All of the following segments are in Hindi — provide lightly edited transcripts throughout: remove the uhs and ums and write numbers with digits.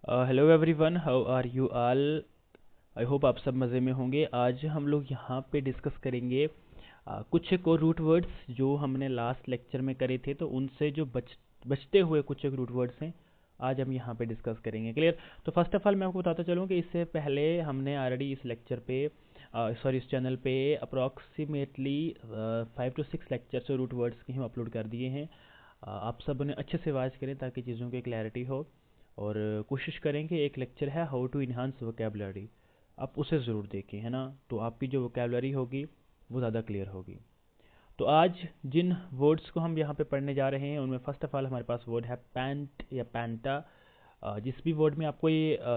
Hello everyone, how are you all. I hope आप सब मज़े में होंगे। आज हम लोग यहाँ पे डिस्कस करेंगे कुछ एक और रूट वर्ड्स जो हमने लास्ट लेक्चर में करे थे, तो उनसे जो बचते हुए कुछ एक रूट वर्ड्स हैं, आज हम यहाँ पे डिस्कस करेंगे। क्लियर। तो फर्स्ट ऑफ ऑल मैं आपको बताता चलूँ कि इससे पहले हमने ऑलरेडी इस लेक्चर पे इस चैनल पे अप्रॉक्सीमेटली 5 to 6 लेक्चर्स और रूट वर्ड्स की हम अपलोड कर दिए हैं। आप सब उन्हें अच्छे से वाच करें ताकि चीज़ों की क्लैरिटी हो, और कोशिश करें कि एक लेक्चर है हाउ टू इन्हांस वोकेबलरी, आप उसे ज़रूर देखें, है ना। तो आपकी जो वोकेबलरी होगी वो ज़्यादा क्लियर होगी। तो आज जिन वर्ड्स को हम यहाँ पे पढ़ने जा रहे हैं उनमें फर्स्ट ऑफ ऑल हमारे पास वर्ड है पैंट या पैंटा। जिस भी वर्ड में आपको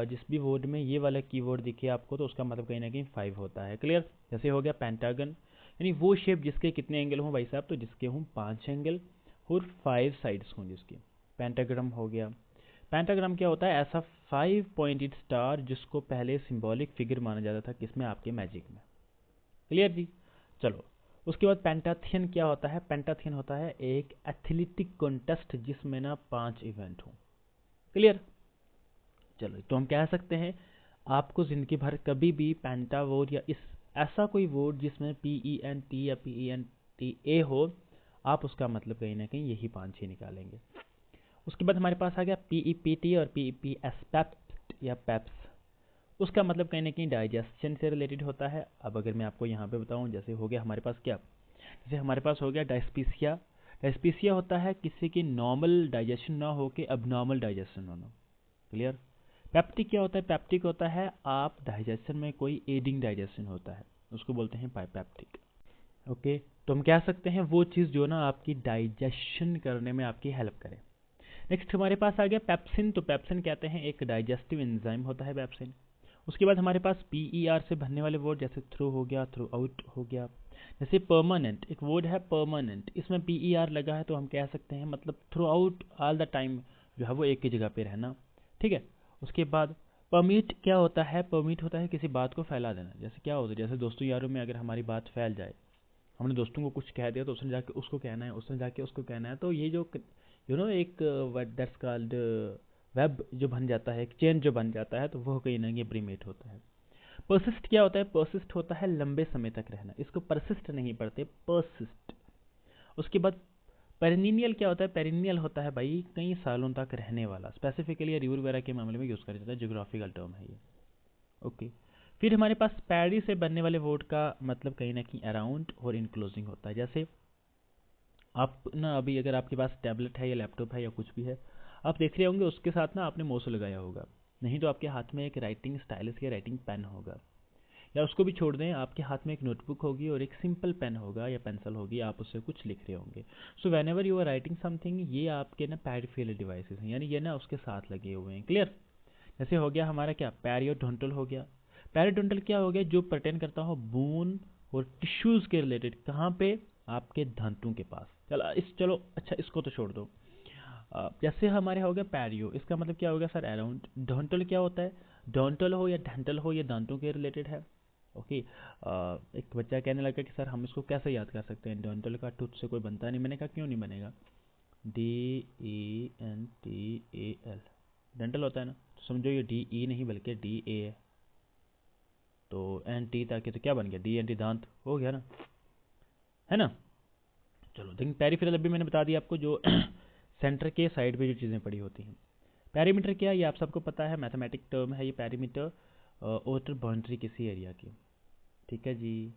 जिस भी वर्ड में ये वाला कीवर्ड दिखे आपको, तो उसका मतलब कहीं ना कहीं 5 होता है। क्लियर। जैसे हो गया पेंटागन, यानी वो शेप जिसके कितने एंगल हों भाई साहब, तो जिसके हों 5 एंगल और 5 साइड्स हों जिसकी। पेंटाग्राम हो गया। पेंटाग्राम क्या होता है? ऐसा 5 पॉइंटेड स्टार जिसको पहले सिंबॉलिक फिगर माना जाता था किसमें? आपके मैजिक में। क्लियर जी। चलो, उसके बाद पेंटाथियन क्या होता है? पेंटाथियन होता है एक एथलेटिक कॉन्टेस्ट जिसमें ना 5 इवेंट हो। क्लियर। चलो, तो हम कह सकते हैं आपको जिंदगी भर कभी भी पेंटा वर्ड या इस ऐसा कोई वर्ड जिसमें PENT या PENTA हो, आप उसका मतलब कहीं ना कहीं यही 5 ही निकालेंगे। उसके बाद हमारे पास आ गया PEPT और PEPS, पेप्ट या पेप्स। उसका मतलब कहीं ना कहीं डाइजेशन से रिलेटेड होता है। अब अगर मैं आपको यहाँ पे बताऊँ, जैसे हो गया हमारे पास क्या, जैसे हमारे पास हो गया डायस्पीसिया। डायस्पीसिया होता है किसी की नॉर्मल डाइजेशन ना हो के अब नॉर्मल डाइजेशन होना। क्लियर। पेप्टिक क्या होता है? पेप्टिक होता है आप डाइजेशन में कोई एडिंग डाइजेशन होता है, उसको बोलते हैं पाइपेप्टिक। ओके। तो हम कह सकते हैं वो चीज़ जो ना आपकी डाइजेशन करने में आपकी हेल्प करे। नेक्स्ट हमारे पास आ गया पेप्सिन। तो पेप्सिन कहते हैं एक डाइजेस्टिव एंजाइम होता है पेप्सिन। उसके बाद हमारे पास PER से बनने वाले वर्ड, जैसे थ्रू हो गया, थ्रू आउट हो गया। जैसे परमानेंट, एक वर्ड है परमानेंट, इसमें PER लगा है तो हम कह सकते हैं मतलब through out all the time जो है वो एक ही जगह पे रहना। ठीक है। उसके बाद परमिट क्या होता है? परमिट होता है किसी बात को फैला देना। जैसे क्या होता है, जैसे दोस्तों यारों में अगर हमारी बात फैल जाए, हमने दोस्तों को कुछ कह दिया तो उसने जाके उसको कहना है, उसने जाके उसको कहना है, तो ये जो एक व्हाट दैट्स कॉल्ड वेब जो बन जाता है, एक चेन जो बन जाता है, तो वो कहीं ना कहीं प्रीमेट होता है। परसिस्ट क्या होता है? परसिस्ट होता है लंबे समय तक रहना, इसको परसिस्ट नहीं पढ़ते, परसिस्ट। उसके बाद पेरिनियल क्या होता है? पेरिनियल होता है भाई कई सालों तक रहने वाला, स्पेसिफिकली रिवर वगैरह के मामले में यूज़ किया जाता है, जियोग्राफिकल टर्म है ये। ओके। फिर हमारे पास पैडी से बनने वाले वर्ड का मतलब कहीं ना कहीं अराउंड और इनक्लोजिंग होता है। जैसे आप ना अभी अगर आपके पास टैबलेट है या लैपटॉप है या कुछ भी है, आप देख रहे होंगे उसके साथ ना आपने मोuse लगाया होगा, नहीं तो आपके हाथ में एक राइटिंग स्टाइलस या राइटिंग पेन होगा, या उसको भी छोड़ दें, आपके हाथ में एक नोटबुक होगी और एक सिंपल पेन होगा या पेंसिल होगी, आप उससे कुछ लिख रहे होंगे। So whenever you are writing something, ये आपके ना पेरिफेरल डिवाइसेस हैं, यानी ये ना उसके साथ लगे हुए हैं। क्लियर। जैसे हो गया हमारा क्या, पेरियोडोंटल हो गया। पेरियोडोंटल क्या हो गया? जो पर्टेन करता हो बोन और टिश्यूज के रिलेटेड, कहाँ पे? आपके दांतों के पास। चलो अच्छा, इसको तो छोड़ दो। जैसे हमारे हो गया पैरियो, इसका मतलब क्या हो गया सर? अराउंड। डोंटल क्या होता है? डोंटल हो या डेंटल हो, ये दांतों के रिलेटेड है। ओके। एक बच्चा कहने लगा कि सर हम इसको कैसे याद कर सकते हैं, डेंटल का टूथ से कोई बनता नहीं। मैंने कहा क्यों नहीं बनेगा, DENTAL डेंटल होता है ना, तो समझो ये DE नहीं बल्कि DA है, तो NT ताकि तो क्या बन गया, DNT, दांत हो गया ना, है ना। चलो लेकिन पेरिफेरल अभी मैंने बता दिया आपको, जो सेंटर के साइड पे जो चीज़ें पड़ी होती हैं। पेरीमीटर क्या है? ये आप सबको पता है, मैथमेटिक टर्म है ये पेरीमीटर, आउटर बाउंड्री किसी एरिया की। ठीक है जी।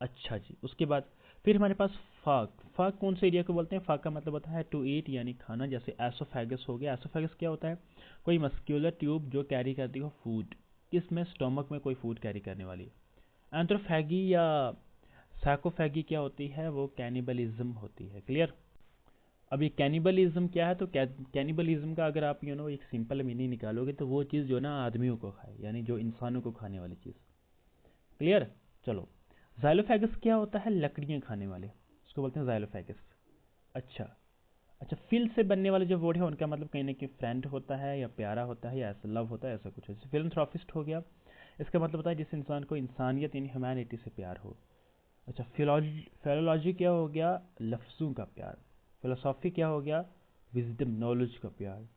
अच्छा जी। उसके बाद फिर हमारे पास फाक। फाक कौन से एरिया को बोलते हैं? फाक का मतलब होता है टू ईट, यानी खाना। जैसे एसोफेगस हो गया। एसोफेगस क्या होता है? कोई मस्क्यूलर ट्यूब जो कैरी करती हो फूड, किसमें? स्टोमक में कोई फूड कैरी करने वाली। एंथ्रोफेगी या सैकोफेगी क्या होती है? वो कैनिबलिज्म होती है। क्लियर। अब ये कैनिबलिज्म क्या है? तो कैनिबलिज्म का अगर आप एक सिंपल मीनिंग निकालोगे, तो वो चीज़ जो ना आदमियों को खाए, यानी जो इंसानों को खाने वाली चीज़। क्लियर। चलो, जाइलोफेगस क्या होता है? लकड़ियाँ खाने वाले, उसको बोलते हैं जाइलोफेगस। अच्छा। अच्छा, फिल से बनने वाले जो वर्ड है उनका मतलब कहीं ना कहीं फ्रेंड होता है या प्यारा होता है या ऐसा लव होता है, ऐसा कुछ है। जैसे फिलंथ्रोपिस्ट हो गया, इसका मतलब होता है जिस इंसान को इंसानियत यानी ह्यूमैनिटी से प्यार हो। अच्छा, फिलोलॉजी क्या हो गया? लफ्ज़ों का प्यार। फिलोसॉफी क्या हो गया? विजडम, नॉलेज का प्यार।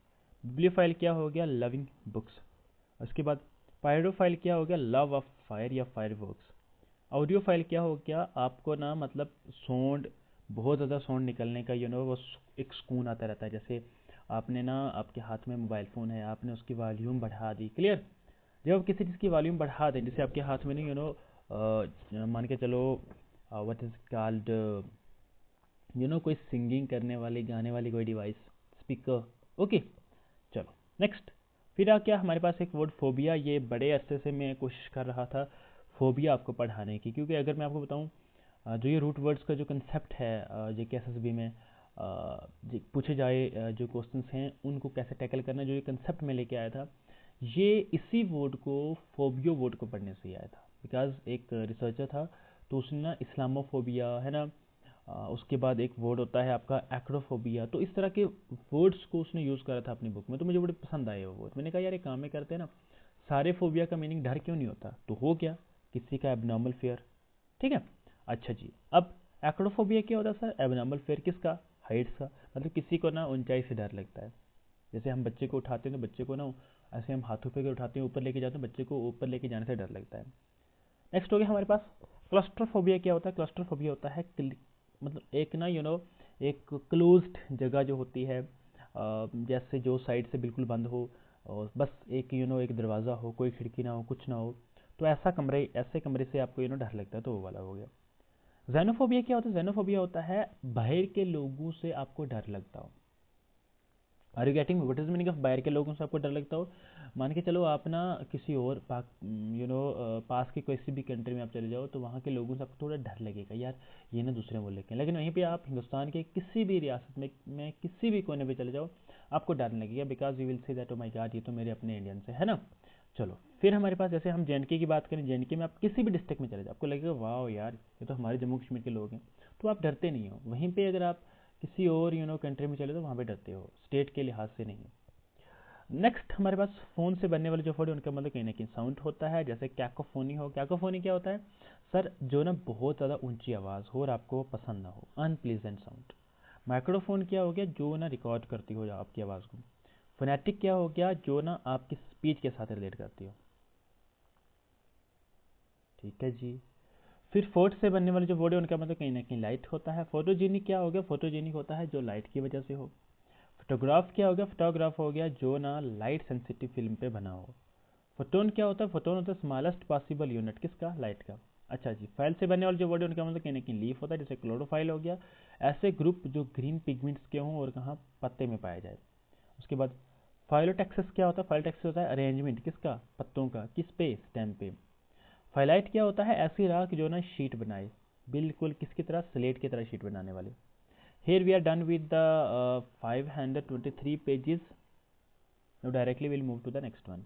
बिब्लियोफाइल क्या हो गया, लविंग बुक्स। उसके बाद पायरोफाइल क्या हो गया, लव ऑफ फायर या फायर वर्क्स। ऑडियोफाइल क्या हो गया, आपको ना मतलब साउंड, बहुत ज़्यादा साउंड निकलने का वो एक सुकून आता रहता है। जैसे आपने ना, आपके हाथ में मोबाइल फ़ोन है, आपने उसकी वॉल्यूम बढ़ा दी, क्लियर। जब आप किसी चीज़ की वॉल्यूम बढ़ा दें, जैसे आपके हाथ में नहीं मान के चलो व्हाट इज कॉल्ड कोई सिंगिंग करने वाली, गाने वाली कोई डिवाइस, स्पीकर, ओके। चलो नेक्स्ट, फिर आ क्या हमारे पास एक वर्ड फोबिया। ये बड़े अरसे से मैं कोशिश कर रहा था फोबिया आपको पढ़ाने की, क्योंकि अगर मैं आपको बताऊं जो ये रूट वर्ड्स का जो कंसेप्ट है जो कि एसएसबी में पूछे जाए जो क्वेश्चंस हैं उनको कैसे टैकल करना, जो ये कंसेप्ट में लेके आया था, ये इसी वर्ड को, फोबियो वर्ड को पढ़ने से ही आया था। बिकॉज एक रिसर्चर था, तो उसने ना इस्लामोफोबिया है ना, उसके बाद एक वर्ड होता है आपका एक्रोफोबिया, तो इस तरह के वर्ड्स को उसने यूज़ करा था अपनी बुक में, तो मुझे बड़े पसंद आए वो वर्ड। मैंने कहा यार एक काम में करते हैं ना, सारे फोबिया का मीनिंग डर क्यों नहीं होता, तो हो गया किसी का एबनॉर्मल फेयर, ठीक है। अच्छा जी, अब एक्रोफोबिया क्या होता है सर, एबनॉर्मल फेयर किसका, हाइट्स का, मतलब किसी को ना ऊंचाई से डर लगता है। जैसे हम बच्चे को उठाते हैं तो बच्चे को ना ऐसे हम हाथों पे उठाते हैं, ऊपर लेके जाते हैं, बच्चे को ऊपर लेके जाने से डर लगता है। नेक्स्ट हो गया हमारे पास क्लस्ट्रोफोबिया। क्या होता है, क्लस्ट्रोफोबिया होता है मतलब एक ना एक क्लोज्ड जगह जो होती है, जैसे जो साइड से बिल्कुल बंद हो और बस एक एक दरवाज़ा हो, कोई खिड़की ना हो, कुछ ना हो, तो ऐसे कमरे से आपको डर लगता है, तो वो वाला हो गया। जेनोफोबिया क्या होता है, जेनोफोबिया होता है बाहर के लोगों से आपको डर लगता हो। Are you getting what is meaning of बाहर के लोगों से आपको डर लगता हो। मान के चलो आप ना किसी और पास के किसी भी कंट्री में आप चले जाओ, तो वहाँ के लोगों से आपको थोड़ा डर लगेगा, यार ये ना दूसरे मुल्क के, लेकिन वहीं पे आप हिंदुस्तान के किसी भी रियासत में किसी भी कोने पे चले जाओ, आपको डर लगेगा, because you will say that oh my God, ये तो मेरे अपने इंडियन से है ना। चलो फिर हमारे पास, जैसे हम जेएनके की बात करें, जेएनके में आप किसी भी डिस्ट्रिक्ट में चले जाओ, आपको लगेगा वाह यार ये तो हमारे जम्मू कश्मीर के लोग हैं, तो आप डरते नहीं हो। वहीं पे अगर आप किसी और कंट्री में चले तो वहाँ पे डरते हो, स्टेट के लिहाज से नहीं। नेक्स्ट हमारे पास फोन से बनने वाले जो वर्ड, उनका मतलब कहीं ना कहीं साउंड होता है। जैसे कैकोफोनी हो, कैकोफोनी क्या होता है सर, जो ना बहुत ज़्यादा ऊंची आवाज़ हो और आपको पसंद ना हो, अनप्लीजेंट साउंड। माइक्रोफोन क्या हो गया, जो ना रिकॉर्ड करती हो आपकी आवाज़ को। फोनेटिक क्या हो गया, जो ना आपकी स्पीच के साथ रिलेट करती हो, ठीक है जी। फिर फोर्ट से बनने वाले जो वर्ड है उनका मतलब कहीं ना कहीं लाइट होता है। फोटोजेनिक क्या हो गया, फोटोजेनिक होता है जो लाइट की वजह से हो। फोटोग्राफ क्या हो गया, फोटोग्राफ हो गया जो ना लाइट सेंसिटिव फिल्म पे बना हो। फोटोन क्या होता है, फोटोन होता है स्मॉलेस्ट पॉसिबल यूनिट, किसका, लाइट का। अच्छा जी, फाइल से बनने वाले जो वर्ड है उनका मतलब कहीं ना कहीं लीफ होता है, जैसे क्लोरोफाइल हो गया, ऐसे ग्रुप जो ग्रीन पिगमेंट्स के हों और कहाँ, पत्ते में पाया जाए। उसके बाद फाइलोटेक्सिस क्या होता है, फाइलोटेक्सिस होता है अरेंजमेंट, किसका, पत्तों का, किस पे, स्टेम पे। फाइलाइट क्या होता है, ऐसी राख जो ना शीट बनाए, बिल्कुल किसकी तरह, स्लेट की तरह शीट बनाने वाले। Here we are done with the 523 pages. Now directly we'll move to the next one.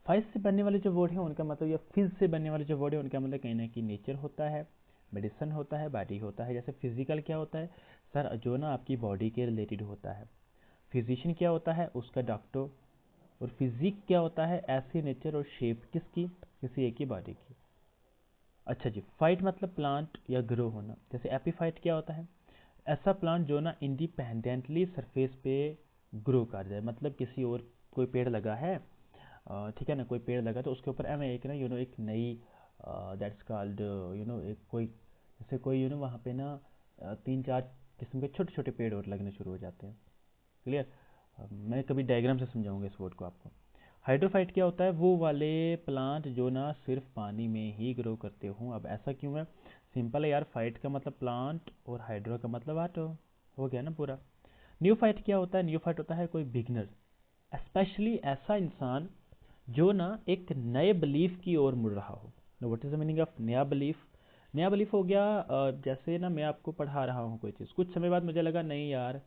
फाइज से बनने वाले जो वर्ड है उनका मतलब, या फिज से बनने वाले जो वर्ड है उनका मतलब कहीं ना कहीं नेचर होता है, मेडिसिन होता है, बॉडी होता है। जैसे फिजिकल क्या होता है सर, जो ना आपकी बॉडी के रिलेटेड होता है। फिजिशियन क्या होता है, उसका डॉक्टर। और फिजिक क्या होता है, ऐसी नेचर और शेप किसकी, किसी एक ही बॉडी की। अच्छा जी, फाइट मतलब प्लांट या ग्रो होना। जैसे एपीफाइट क्या होता है, ऐसा प्लांट जो ना इंडिपेंडेंटली सरफेस पे ग्रो कर जाए, मतलब किसी और, कोई पेड़ लगा है, ठीक है ना, कोई पेड़ लगा तो उसके ऊपर हमें एक ना एक नई, दैट्स कॉल्ड एक कोई, जैसे कोई वहाँ पे ना तीन चार किस्म के छोटे छोटे पेड़ और लगने शुरू हो जाते हैं, क्लियर। मैं कभी डायग्राम से समझाऊंगा इस वर्ड को आपको। हाइड्रोफाइट क्या होता है, वो वाले प्लांट जो ना सिर्फ पानी में ही ग्रो करते हों। अब ऐसा क्यों है, सिंपल है यार, फाइट का मतलब प्लांट और हाइड्रो का मतलब वाटर, हो गया ना पूरा। न्यूफाइट क्या होता है, न्यूफाइट होता है कोई बिगनर, स्पेशली ऐसा इंसान जो ना एक नए बिलीफ की ओर मुड़ रहा हो। No, what is the meaning of नया बिलीफ। नया बिलीफ हो गया जैसे ना मैं आपको पढ़ा रहा हूँ कोई चीज़, कुछ समय बाद मुझे लगा नहीं यार,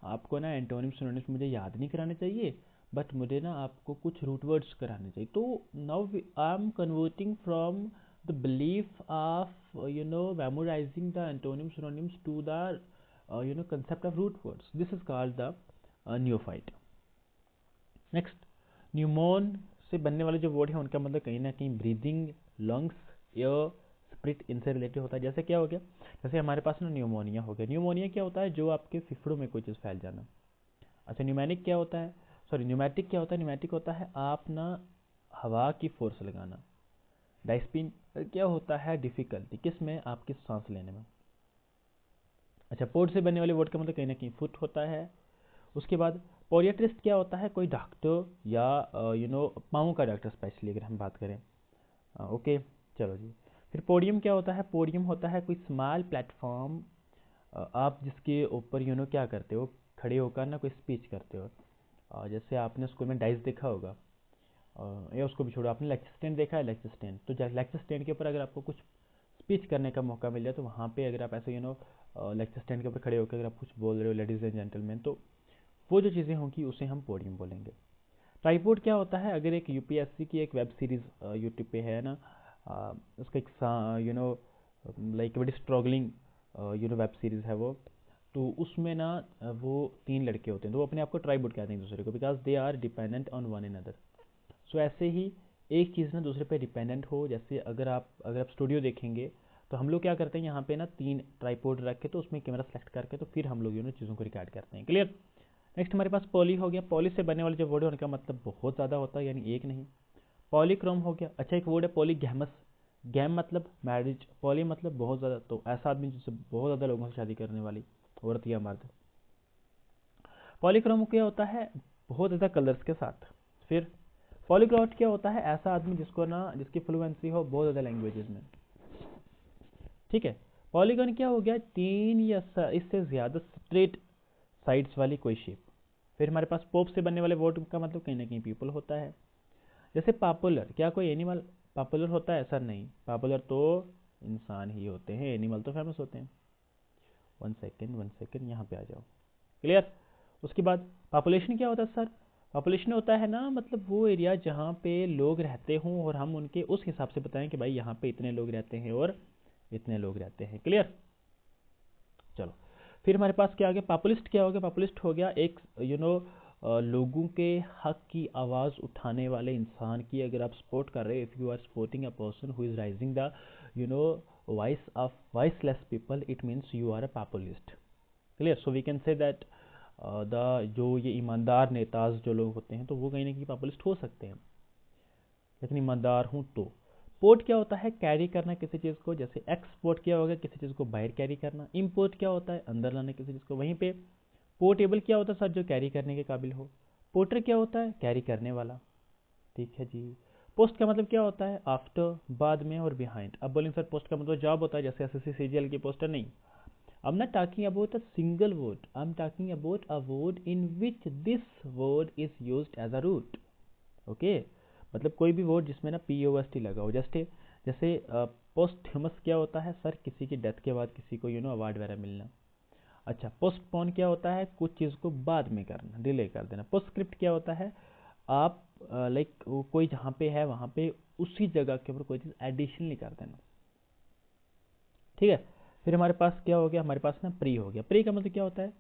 आपको ना एंटोनिम सिनोनिम्स मुझे याद नहीं कराने चाहिए, बट मुझे ना आपको कुछ रूट वर्ड्स कराने चाहिए। तो now I am converting from the belief of memorising the antonym synonyms to the concept of root words. This is called the neophyte. Next, pneumon से बनने वाले जो वर्ड हैं उनका मतलब कहीं ना कहीं ब्रीदिंग, लंग्स, एयर, स्प्रिट, इनसे रिलेटेड होता है। जैसे क्या हो गया, जैसे हमारे पास ना न्यूमोनिया हो गया। न्यूमोनिया क्या होता है, जो आपके फेफड़ों में कोई चीज़ फैल जाना। अच्छा न्यूमेटिक क्या होता है, सॉरी न्यूमेटिक क्या होता है, न्यूमेटिक होता है आप ना हवा की फोर्स लगाना। डाइस्पिन क्या होता है, डिफिकल्टी किस में, आपकी सांस लेने में। अच्छा पोर्ट से बनने वाले वर्ड का मतलब कहीं ना कहीं फुट होता है। उसके बाद पोडियाट्रिस्ट क्या होता है, कोई डॉक्टर या पाँव का डॉक्टर स्पेशली अगर हम बात करें। ओके चलो जी। फिर पोडियम क्या होता है, पोडियम होता है कोई स्मॉल प्लेटफॉर्म, आप जिसके ऊपर क्या करते हो, खड़े होकर ना कोई स्पीच करते हो। जैसे आपने स्कूल में डाइस देखा होगा, या उसको भी छोड़ो, आपने लेक्चर स्टैंड देखा है, लेक्चर स्टैंड, तो लेक्चर स्टैंड के ऊपर अगर आपको कुछ स्पीच करने का मौका मिल जाए तो वहाँ पे अगर आप ऐसे लेक्चर स्टैंड के ऊपर खड़े होकर अगर आप कुछ बोल रहे हो लेडीज़ एंड जेंटलमैन, तो वो जो चीज़ें होंगी उसे हम पोडियम बोलेंगे। ट्राइपॉड क्या होता है, अगर एक यूपीएससी की एक वेब सीरीज़ यूट्यूब पे है ना, उसका एक लाइक बड़ी स्ट्रगलिंग वेब सीरीज़ है वो, तो उसमें ना वो 3 लड़के होते हैं, तो वो अपने आप को ट्राइपॉड कहते हैं दूसरे को, because they are dependent on one another. So ऐसे ही एक चीज़ ना दूसरे पे डिपेंडेंट हो, जैसे अगर आप स्टूडियो देखेंगे तो हम लोग क्या करते हैं, यहाँ पे ना 3 ट्राइपॉड रख के तो उसमें कैमरा सेलेक्ट करके तो फिर हम लोग चीज़ों को रिकॉर्ड करते हैं। क्लियर। नेक्स्ट हमारे पास पॉली हो गया, पॉली से बनने वाले जो वर्ड है उनका मतलब बहुत ज़्यादा होता है, यानी एक नहीं। पॉलीक्रोम हो गया, अच्छा एक वर्ड है पॉलीगैमस, गैम मतलब मैरिज, पॉली मतलब बहुत ज़्यादा, तो ऐसा आदमी जिससे बहुत ज़्यादा लोगों से शादी करने वाली औरत या मर्द। पॉलीक्रोम क्या होता है, बहुत ज़्यादा कलर्स के साथ। फिर पॉलीग्लॉट क्या होता है, ऐसा आदमी जिसकी फ्लुएंसी हो बहुत ज़्यादा लैंग्वेजेस में। ठीक है। पॉलीगन क्या हो गया, 3 या इससे ज़्यादा स्ट्रेट साइड्स वाली कोई शेप। फिर हमारे पास पोप से बनने वाले वर्ड का मतलब कहीं ना कहीं पीपल होता है। जैसे पॉपुलर, क्या कोई एनिमल पॉपुलर होता है, सर नहीं, पॉपुलर तो इंसान ही होते हैं, एनिमल तो फेमस होते हैं। 1 सेकेंड यहाँ पे आ जाओ। क्लियर। उसके बाद पॉपुलेशन क्या होता है सर, पॉपुलेशन होता है ना मतलब वो एरिया जहाँ पे लोग रहते हों और हम उनके उस हिसाब से बताएं कि भाई यहाँ पे इतने लोग रहते हैं और इतने लोग रहते हैं। क्लियर। चलो फिर हमारे पास क्या आ गया, पॉपुलिस्ट क्या हो गया, पॉपुलिस्ट हो गया एक लोगों के हक की आवाज़ उठाने वाले इंसान की अगर आप सपोर्ट कर रहे हो, if you are supporting a person who is raising the voice of voiceless people, it means you are a populist. Clear. So we can say that the जो ये ईमानदार नेताज जो लोग होते हैं तो वो कहीं ना कहीं पॉपुलिस्ट हो सकते हैं, लेकिन ईमानदार हूँ तो। पोर्ट क्या होता है, कैरी करना किसी चीज़ को, जैसे एक्सपोर्ट क्या होगा, किसी चीज़ को बाहर कैरी करना। इम्पोर्ट क्या होता है, अंदर लाना किसी चीज़ को। वहीं पे पोर्टेबल क्या होता है सर, जो कैरी करने के काबिल हो। पोर्टर क्या होता है, कैरी करने वाला। ठीक है जी। पोस्ट का मतलब क्या होता है, आफ्टर, बाद में और बिहाइंड। अब बोलेंगे सर पोस्ट का मतलब जॉब होता है, जैसे एसएससी सीजीएल की पोस्टर, नहीं। I'm not talking about a single word. I'm talking about a word in which this word is used as a root. Okay? मतलब कोई भी वर्ड जिसमें ना POST लगा हो, जैसे पोस्टह्यूमस क्या होता है सर, किसी की डेथ के बाद किसी को अवार्ड वगैरह मिलना। अच्छा पोस्टपोन क्या होता है, कुछ चीज़ को बाद में करना, डिले कर देना। पोस्टस्क्रिप्ट क्या होता है, आप लाइक कोई जहाँ पे है वहाँ पे उसी जगह के ऊपर कोई चीज़ एडिशनली कर देना। ठीक है। फिर हमारे पास क्या हो गया, हमारे पास ना प्री हो गया। प्री का मतलब क्या होता है,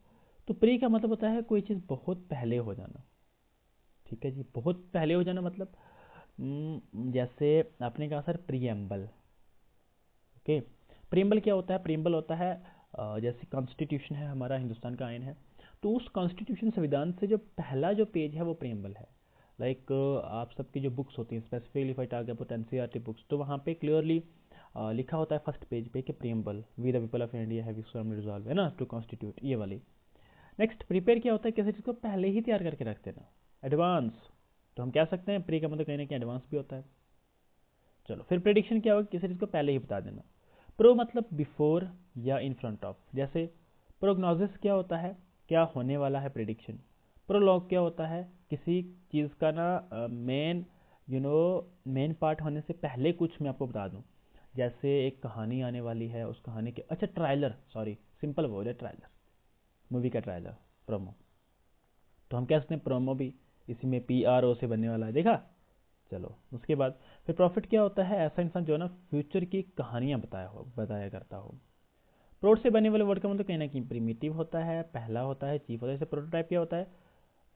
तो प्री का मतलब होता है कोई चीज़ बहुत पहले हो जाना। ठीक है जी, बहुत पहले हो जाना मतलब जैसे आपने कहा सर प्रीएम्बल। ओके। प्रीएम्बल क्या होता है, प्रीएम्बल होता है जैसे कॉन्स्टिट्यूशन है हमारा, हिंदुस्तान का आइन है, तो उस कॉन्स्टिट्यूशन संविधान से जो पहला जो पेज है वो प्रीएम्बल है। लाइक आप सबकी जो बुक्स होती हैं, specifically if I talk about NCERT books, तो वहाँ पे क्लियरली लिखा होता है फर्स्ट पेज पे कि preamble we the people of India have solemnly resolve, है ना, टू कॉन्स्टिट्यूट, ये वाली। नेक्स्ट प्रिपेयर क्या होता है, किसी चीज़ को पहले ही तैयार करके रख देना। एडवांस, तो हम कह सकते हैं प्री का मतलब कहीं ना कहीं एडवांस भी होता है। चलो फिर प्रेडिक्शन क्या होगा, किसी चीज़ को पहले ही बता देना। प्रो मतलब बिफोर या इन फ्रंट ऑफ, जैसे प्रोग्नोसिस क्या होता है, क्या होने वाला है, प्रेडिक्शन। प्रोलॉग क्या होता है, किसी चीज़ का ना मेन पार्ट होने से पहले कुछ मैं आपको बता दूं, जैसे एक कहानी आने वाली है, उस कहानी के, अच्छा ट्रायलर, सॉरी सिंपल वर्ड है ट्रायलर, मूवी का ट्रायलर, प्रोमो। तो हम कह सकते हैं प्रोमो भी इसी में PRO से बनने वाला है, देखा। चलो उसके बाद फिर प्रॉफिट क्या होता है, ऐसा इंसान जो ना फ्यूचर की कहानियाँ बताया करता हो। प्रोट से बनने वाले वर्ड का मतलब कहीं ना कहीं प्रिमिटिव होता है, पहला होता है, चीफ होता है। जैसे प्रोटोटाइप क्या होता है,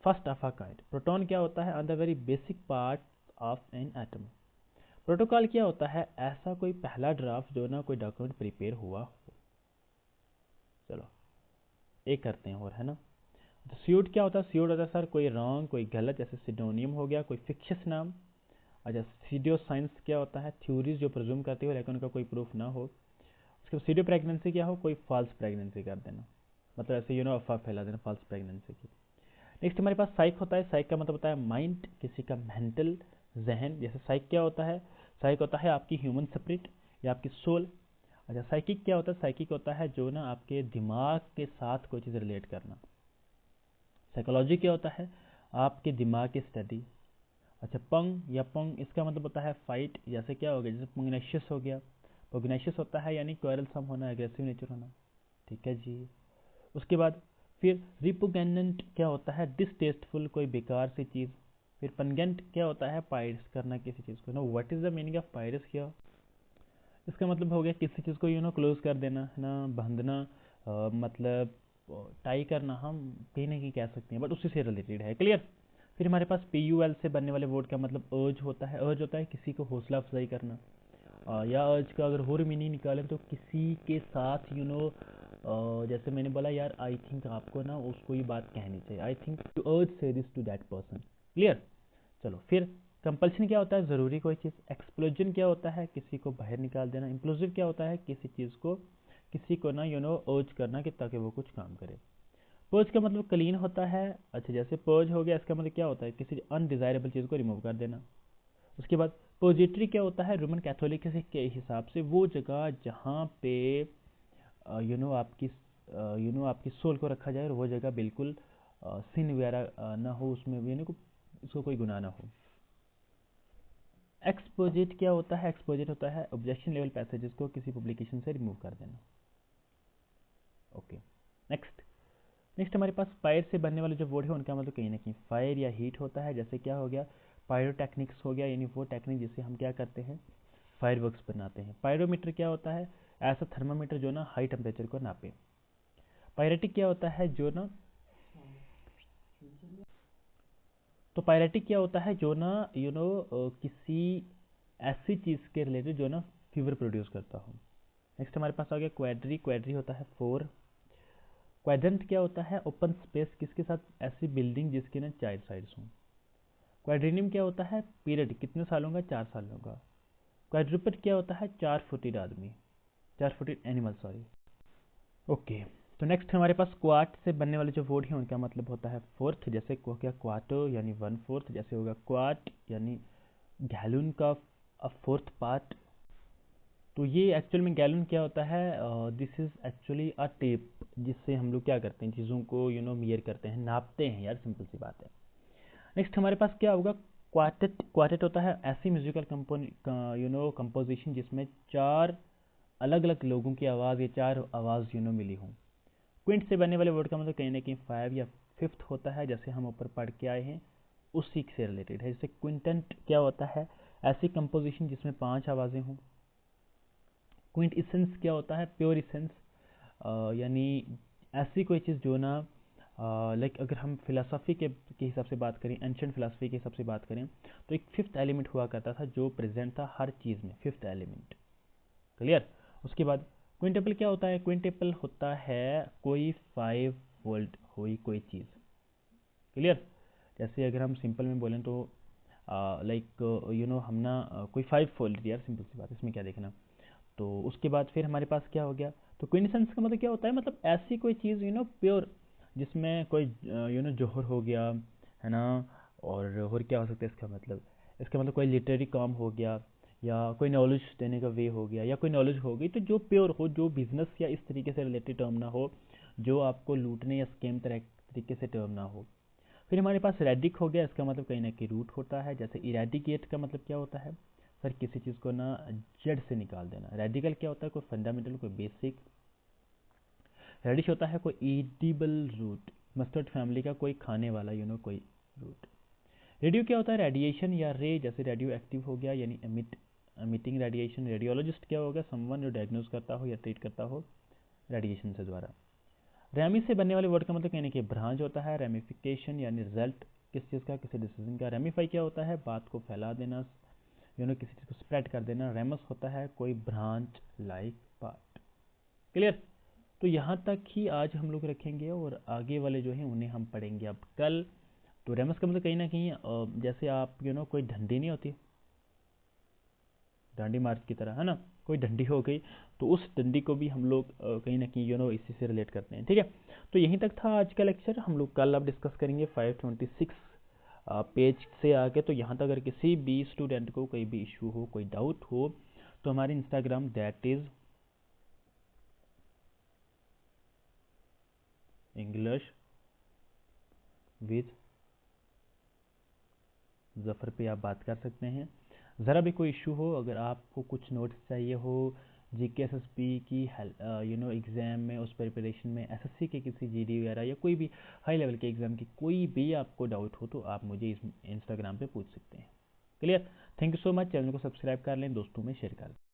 first of a kind. Proton क्या होता है, on the very basic part of an atom. Protocol क्या होता है, ऐसा कोई पहला ड्राफ्ट जो ना कोई डॉक्यूमेंट प्रिपेयर हुआ हो। चलो एक करते हैं और, है ना। स्यूड क्या होता है? स्यूड होता है सर कोई रॉन्ग, कोई गलत, जैसे सिनोनिम हो गया, कोई फिक्शियस नाम। अच्छा, सीडियो साइंस क्या होता है? थ्योरीज जो प्रिज्यूम करती हो लेकिन उनका कोई प्रूफ ना हो। उसके बाद सीडियो प्रेगनेंसी क्या हो? कोई फॉल्स प्रेगनेंसी कर देना, मतलब ऐसे अफवाह फैला देना फॉल्स प्रेगनेंसी की। नेक्स्ट हमारे पास साइक होता है। साइक का मतलब होता है माइंड, किसी का मेंटल, जहन। जैसे साइक क्या होता है? साइक होता है आपकी ह्यूमन स्पिरिट या आपकी सोल। अच्छा, साइकिक क्या होता है? साइकिक होता है जो ना आपके दिमाग के साथ कोई चीज़ रिलेट करना। साइकोलॉजी क्या होता है? आपके दिमाग की स्टडी। अच्छा, पंग या पंग इसका मतलब होता है फाइट। जैसे क्या हो गया? जैसे पुग्नेशियस हो गया। पुग्नेशियस होता है यानी क्वेरलसम होना, एग्रेसिव नेचर होना। ठीक है जी। उसके बाद फिर रिपुगनेंट क्या होता है? डिसटेस्टफुल, कोई बेकार सी चीज़। फिर पंगेंट क्या होता है? पायरस करना किसी चीज़ को। No, what is the meaning of Pyrrhus here? इसका मतलब हो गया किसी चीज़ को क्लोज कर देना है ना, बांधना, मतलब टाई करना, हम कहीं ना कहीं कह सकते हैं, बट उसी से रिलेटेड है। क्लियर? फिर हमारे पास PUL से बनने वाले वर्ड का मतलब अर्ज होता है। अर्ज होता है किसी को हौसला अफजाई करना। या अर्ज का अगर और मीनिंग निकालें तो किसी के साथ जैसे मैंने बोला यार, आई थिंक आपको ना उसको ये बात कहनी चाहिए, I think to urge say this to that person. Clear? चलो फिर कंपल्शन क्या होता है? ज़रूरी कोई चीज़। एक्सप्लोजन क्या होता है? किसी को बाहर निकाल देना। इंप्लोसिव क्या होता है? किसी को ना अर्ज करना कि ताकि वो कुछ काम करे। पर्ज का मतलब क्लीन होता है। अच्छा, जैसे पर्ज हो गया, इसका मतलब क्या होता है? किसी अनडिजायरेबल चीज़ को रिमूव कर देना। उसके बाद पोजिट्री क्या होता है? रोमन कैथोलिक के हिसाब से वो जगह जहाँ पे आपकी आपकी सोल को रखा जाए और वो जगह बिल्कुल सिन वगैरह ना हो उसमें, उसको कोई गुनाह ना हो। एक्सपोजिट क्या होता है? एक्सपोजिट होता है ऑब्जेक्शन लेवल पैसेजेस को किसी पब्लिकेशन से रिमूव कर देना। Okay, next. नेक्स्ट हमारे पास फायर से बनने वाले जो वर्ड है उनका मतलब कहीं ना कहीं फायर या हीट होता है। जैसे क्या हो गया? पायरोटेक्निक्स हो गया, यानी वो टेक्निक जिससे हम क्या करते हैं? फायरवर्क्स बनाते हैं। पायरोमीटर क्या होता है? ऐसा थर्मामीटर जो ना हाई टेम्परेचर को नापे। पायरेटिक क्या होता है? जो ना तो पायरेटिक क्या होता है? जो ना किसी ऐसी चीज़ के रिलेटेड जो ना फीवर प्रोड्यूस करता हो। नेक्स्ट हमारे पास आ गया क्वाड्री। क्वाड्री होता है 4। क्वाड्रेंट क्या होता है? ओपन स्पेस, किसके साथ? ऐसी बिल्डिंग जिसके ना 4 साइड्स हों। क्वाड्रेनियम क्या होता है? पीरियड, कितने सालों का? 4 सालों का। क्वाड्रुपेड क्या होता है? 4 फुटेड आदमी, 4 फुटेड एनिमल, सॉरी। ओके, तो नेक्स्ट हमारे पास क्वाट से बनने वाले जो वर्ड हैं उनका मतलब होता है फोर्थ। जैसे हो गया क्वाटो यानी 1/4, जैसे होगा क्वाट यानी गैलन का फोर्थ पार्ट। तो ये एक्चुअल में गैलन क्या होता है? This is actually a tape, जिससे हम लोग क्या करते हैं? चीज़ों को मेयर करते हैं, नापते हैं यार, सिंपल सी बात है। नेक्स्ट हमारे पास क्या होगा? क्वार्टेट। क्वार्टेट होता है ऐसी म्यूजिकल कंपोजिशन जिसमें 4 अलग अलग लोगों की आवाज़ या 4 आवाज़ मिली हों। क्विंट से बनने वाले वर्ड का मतलब कहीं ना कहीं 5 या 5th होता है, जैसे हम ऊपर पढ़ के आए हैं उसी से रिलेटेड है। जैसे क्विंटेंट क्या होता है? ऐसी कंपोजिशन जिसमें 5 आवाज़ें हों। क्विंट इसेंस क्या होता है? प्योर इसेंस, यानी ऐसी कोई चीज़ जो ना लाइक अगर हम फिलासफ़ी के हिसाब से बात करें, एंशियंट फिलासफ़ी के हिसाब से बात करें, तो एक 5th एलिमेंट हुआ करता था जो प्रेजेंट था हर चीज़ में, 5th एलिमेंट। क्लियर? उसके बाद क्विंटेपल क्या होता है? क्विंटेपल होता है कोई 5 वोल्ट हुई कोई चीज़। क्लियर? जैसे अगर हम सिंपल में बोलें तो लाइक हम ना कोई 5 फोल्ड, यार सिंपल सी बात, इसमें क्या देखना। तो उसके बाद फिर हमारे पास क्या हो गया? तो क्विंटेसेंस का मतलब क्या होता है? मतलब ऐसी कोई चीज़ प्योर, जिसमें कोई जौहर हो गया, है ना। और क्या हो सकता है इसका मतलब? इसका मतलब कोई लिटरेरी काम हो गया, या कोई नॉलेज देने का वे हो गया, या कोई नॉलेज हो गई तो जो प्योर हो, जो बिजनेस या इस तरीके से रिलेटेड टर्म ना हो, जो आपको लूटने या स्कैम तरीके से टर्म ना हो। फिर हमारे पास रेडिक हो गया। इसका मतलब कहीं ना कहीं रूट होता है। जैसे इरेडिकेट का मतलब क्या होता है? सर किसी चीज़ को ना जड़ से निकाल देना। रेडिकल क्या होता है? कोई फंडामेंटल, कोई बेसिक। रेडिश होता है कोई ईडिबल रूट, मस्टर्ड फैमिली का कोई खाने वाला कोई रूट। रेडियो क्या होता है? रेडिएशन या रे, जैसे रेडियो एक्टिव हो गया यानी एमिटिंग रेडिएशन। रेडियोलॉजिस्ट क्या होगा? समवन जो डायग्नोज करता हो या ट्रीट करता हो रेडिएशन से द्वारा। रैमी से बनने वाले वर्ड का मतलब कहने की ब्रांच होता है। रेमिफिकेशन यानी रिजल्ट किस चीज़ का? किसी डिसीजन का। रेमिफाई क्या होता है? बात को फैला देना, किसी चीज़ को स्प्रेड कर देना। रेमस होता है कोई ब्रांच लाइक पार्ट। क्लियर? तो यहाँ तक ही आज हम लोग रखेंगे और आगे वाले जो हैं उन्हें हम पढ़ेंगे अब कल। तो रेमस का मतलब कहीं ना कहीं जैसे आप कोई डंडी नहीं होती, डांडी मार्च की तरह, है ना, कोई डंडी हो गई, तो उस डंडी को भी हम लोग कहीं ना कहीं इसी से रिलेट करते हैं। ठीक है, तो यहीं तक था आज का लेक्चर। हम लोग कल अब डिस्कस करेंगे 526 पेज से आगे। तो यहाँ तक अगर किसी भी स्टूडेंट को कोई भी इशू हो, कोई डाउट हो, तो हमारे Instagram that is English with Zafar पे आप बात कर सकते हैं। ज़रा भी कोई इशू हो, अगर आपको कुछ नोट्स चाहिए हो जीके एसएसपी की एग्ज़ाम में, उस प्रिपरेशन में, एसएससी के किसी जीडी वगैरह या कोई भी हाई लेवल के एग्ज़ाम की कोई भी आपको डाउट हो, तो आप मुझे इस इंस्टाग्राम पे पूछ सकते हैं। Clear? Thank you so much. Channel को सब्सक्राइब कर लें, दोस्तों में शेयर कर दें।